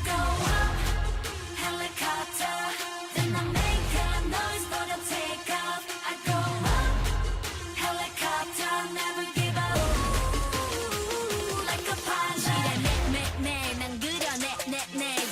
go up, helicopter. Then I make a noise for the takeoff. I go up, helicopter. Never give up. Like a pilot. 난 그려내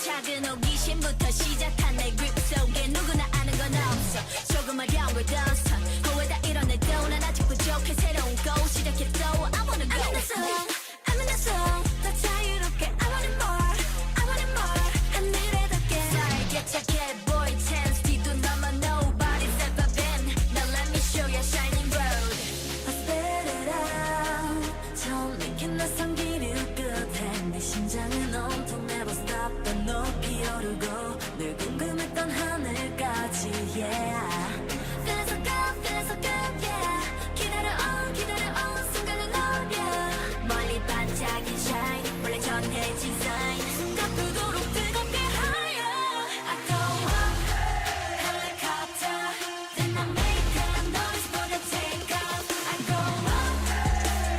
작은 호기심부터 시작한 내 grip 속에 누구나 아는 건 없어. 조금 어려운 던 거의 다 이뤄내도 난 아직 부족해. 새로운 go 시작해 또 I wanna go. I'm in the zone, I'm in the zone. 더 자유롭게 I want it more, I want it more. 하늘에 닿게 살게 착해 boy chance 뒤도 넘어 nobody's ever been. Now let me show you a shining road. I spit it out 처음 느낀 낯선 길이 끝에 내 심장은 온통 never stop 더 높이 오르고 늘 궁금했던 하늘까지 yeah. Feeling so good yeah. 기다려온 순간을 노려 멀리 반짝인 shine 원래 정해진 sign 숨가쁘도록 뜨겁게 higher. I go up, helicopter. Then I make a noise for the takeoff. I go up,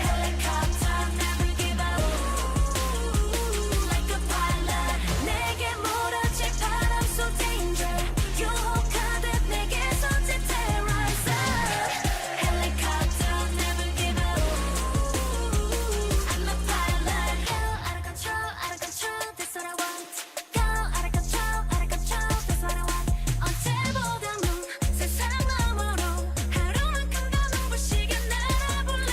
helicopter. Never give up. Like a pilot. 내게 몰아칠 바람 so danger. 유혹하듯 내게서 terrorize. Helicopter. Never give up. I'm a pilot. Go out of control, out of control. That's what I want. Go out of control, out of control. That's what I want. 언제보다 눈 세상 너머로 하루만큼 더 눈부시게 날아볼래.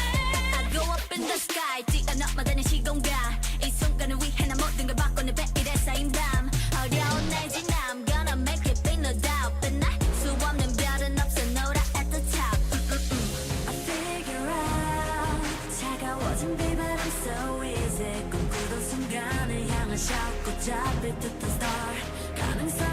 I go up in the sky 뛰어넘어다니는 시공간 이 순간을 위해 난 모든 걸 바꾸는 100일의 쌓인 밤 어려운 날 지남 Gonna make it big no doubt But 날 수 없는 별은 없어 노라 at the top I figure out 차가워진 비바람 so easy 꿈꾸던 순간을 향한 shout 꼭 잡을 듯한 star 가능성